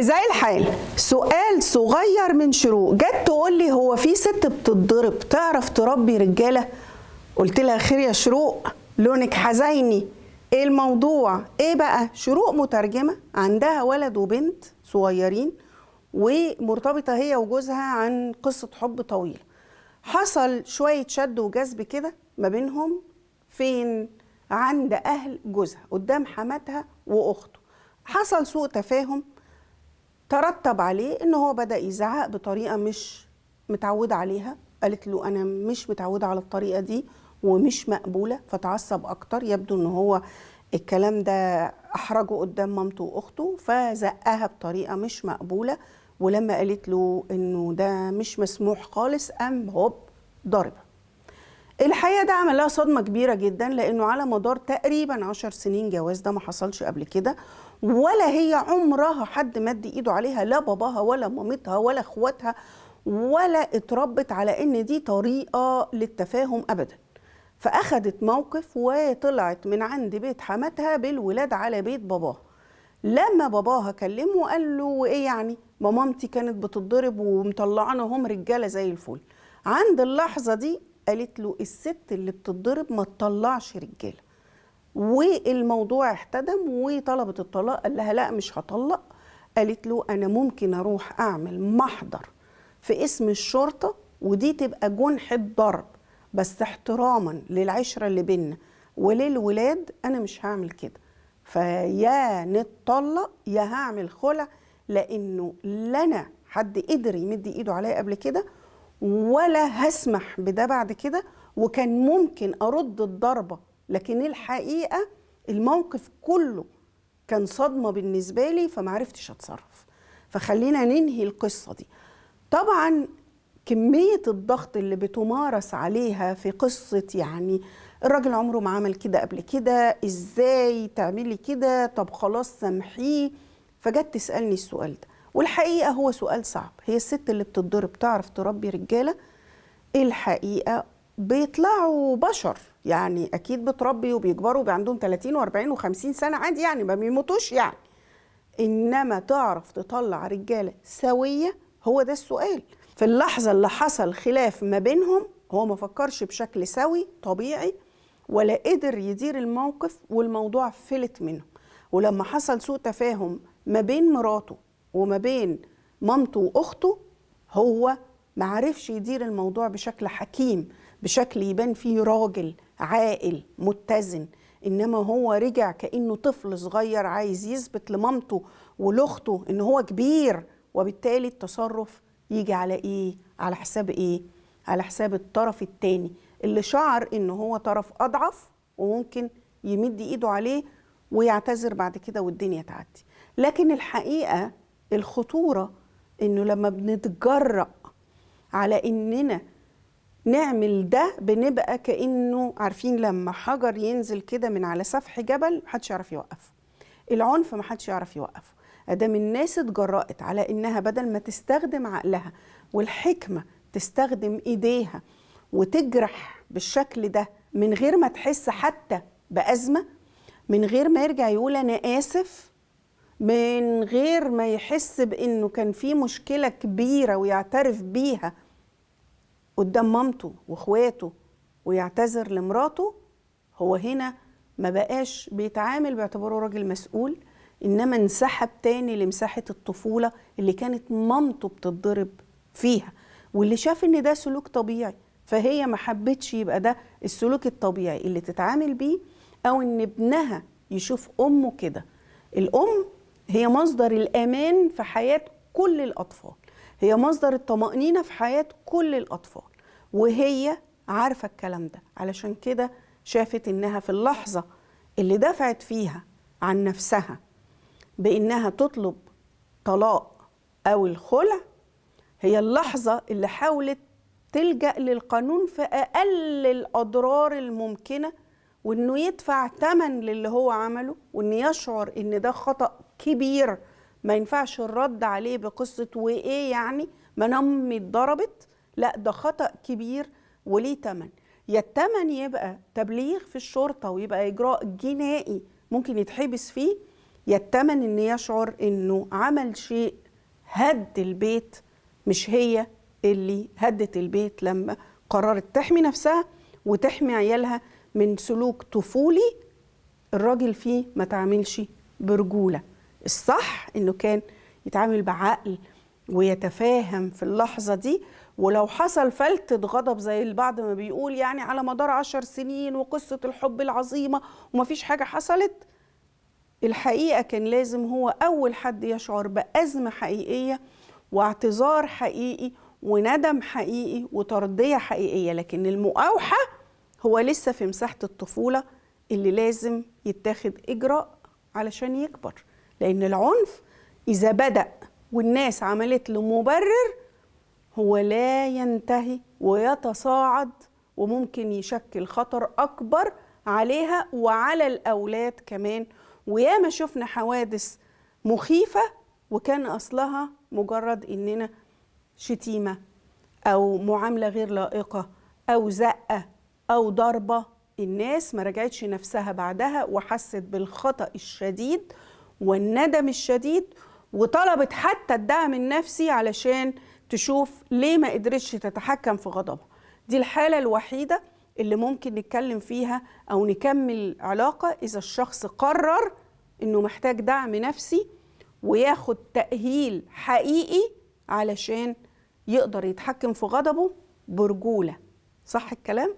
ازاي الحال؟ سؤال صغير من شروق جت تقول لي هو في ست بتتضرب تعرف تربي رجاله؟ قلت لها خير يا شروق، لونك حزيني، ايه الموضوع؟ ايه بقى؟ شروق مترجمه، عندها ولد وبنت صغيرين ومرتبطه هي وجوزها عن قصه حب طويله. حصل شويه شد وجذب كده ما بينهم، فين؟ عند اهل جوزها قدام حماتها واخته. حصل سوء تفاهم ترتب عليه ان هو بدأ يزعق بطريقة مش متعودة عليها. قالت له انا مش متعودة على الطريقة دي ومش مقبولة، فتعصب اكتر. يبدو ان هو الكلام ده احرجه قدام مامته واخته، فزقها بطريقة مش مقبولة. ولما قالت له انه ده مش مسموح خالص قام هوب ضربها. الحقيقة ده عمل لها صدمة كبيرة جدا، لأنه على مدار تقريبا 10 سنين جواز ده ما حصلش قبل كده، ولا هي عمرها حد مد إيده عليها، لا باباها ولا مامتها ولا اخواتها، ولا اتربت على إن دي طريقة للتفاهم أبدا. فأخدت موقف وطلعت من عند بيت حماتها بالولاد على بيت باباها. لما باباها كلمه قال له ايه يعني؟ ما مامتي كانت بتتضرب ومطلعانا هم رجاله زي الفل. عند اللحظه دي قالت له الست اللي بتتضرب ما تطلعش رجاله. والموضوع احتدم وطلبت الطلاق. قال لها لا مش هطلق. قالت له انا ممكن اروح اعمل محضر في اسم الشرطه ودي تبقى جنحة ضرب، بس احتراما للعشره اللي بينا وللولاد انا مش هعمل كده. فيا نتطلق يا هعمل خلع، لانه لا انا حد قدر يمد ايده عليا قبل كده ولا هسمح بده بعد كده. وكان ممكن ارد الضربه، لكن الحقيقه الموقف كله كان صدمه بالنسبه لي فمعرفتش اتصرف. فخلينا ننهي القصه دي. طبعا كميه الضغط اللي بتمارس عليها في قصه يعني الراجل عمره ما عمل كده قبل كده، ازاي تعملي كده؟ طب خلاص سامحيه. فجت تسألني السؤال ده، والحقيقة هو سؤال صعب. هي الست اللي بتتضرب تعرف تربي رجالة؟ الحقيقة بيطلعوا بشر، يعني أكيد بتربي وبيكبروا عندهم 30 و40 و50 سنة عادي، يعني ما بيموتوش يعني. إنما تعرف تطلع رجالة سوية؟ هو ده السؤال. في اللحظة اللي حصل خلاف ما بينهم هو ما فكرش بشكل سوي طبيعي ولا قدر يدير الموقف، والموضوع فلت منه. ولما حصل سوء تفاهم ما بين مراته وما بين مامته واخته، هو ما عرفش يدير الموضوع بشكل حكيم، بشكل يبان فيه راجل عاقل متزن. انما هو رجع كأنه طفل صغير عايز يثبت لمامته ولاخته ان هو كبير، وبالتالي التصرف يجي على ايه؟ على حساب ايه؟ على حساب الطرف التاني اللي شعر انه هو طرف اضعف وممكن يمد ايده عليه ويعتذر بعد كده والدنيا تعدي. لكن الحقيقة الخطورة انه لما بنتجرأ على اننا نعمل ده بنبقى كأنه عارفين لما حجر ينزل كده من على سفح جبل محدش يعرف يوقفه. العنف محدش يعرف يوقفه. ادام الناس اتجرأت على انها بدل ما تستخدم عقلها والحكمة تستخدم ايديها وتجرح بالشكل ده من غير ما تحس حتى بأزمة، من غير ما يرجع يقول أنا آسف، من غير ما يحس بأنه كان في مشكلة كبيرة ويعترف بيها قدام مامته واخواته ويعتذر لمراته، هو هنا ما بقاش بيتعامل باعتباره راجل مسؤول، إنما انسحب تاني لمساحة الطفولة اللي كانت مامته بتتضرب فيها، واللي شاف إن ده سلوك طبيعي. فهي ما حبتش يبقى ده السلوك الطبيعي اللي تتعامل بيه، أو إن ابنها يشوف أمه كده. الأم هي مصدر الأمان في حياة كل الأطفال، هي مصدر الطمأنينة في حياة كل الأطفال، وهي عارفة الكلام ده. علشان كده شافت إنها في اللحظة اللي دفعت فيها عن نفسها بإنها تطلب طلاق أو الخلع، هي اللحظة اللي حاولت تلجأ للقانون في أقل الأضرار الممكنة، وإنه يدفع ثمن للي هو عمله، وإنه يشعر إن ده خطأ كبير ما ينفعش الرد عليه بقصة وإيه يعني ما أنا أمي اتضربت. لا، ده خطأ كبير وليه ثمن. يا الثمن يبقى تبليغ في الشرطة ويبقى إجراء جنائي ممكن يتحبس فيه، يتمن ان يشعر انه عمل شيء هد البيت، مش هي اللي هدت البيت لما قررت تحمي نفسها وتحمي عيالها من سلوك طفولي الراجل فيه ما تعاملش برجولة. الصح انه كان يتعامل بعقل ويتفاهم في اللحظة دي، ولو حصل فلتة غضب زي البعض ما بيقول يعني على مدار 10 سنين وقصة الحب العظيمة ومفيش حاجة حصلت، الحقيقة كان لازم هو أول حد يشعر بأزمة حقيقية واعتذار حقيقي وندم حقيقي وترضية حقيقية. لكن المؤاوحة هو لسه في مساحة الطفولة اللي لازم يتاخد إجراء علشان يكبر، لأن العنف إذا بدأ والناس عملت له مبرر هو لا ينتهي ويتصاعد، وممكن يشكل خطر أكبر عليها وعلى الأولاد كمان. وياما شفنا حوادث مخيفة وكان أصلها مجرد إننا شتيمة أو معاملة غير لائقة أو زقة أو ضربة، الناس ما رجعتش نفسها بعدها وحست بالخطأ الشديد والندم الشديد وطلبت حتى الدعم النفسي علشان تشوف ليه ما قدرتش تتحكم في غضبها. دي الحالة الوحيدة اللي ممكن نتكلم فيها أو نكمل علاقة إذا الشخص قرر إنه محتاج دعم نفسي وياخد تأهيل حقيقي علشان يقدر يتحكم في غضبه برجولة. صح الكلام؟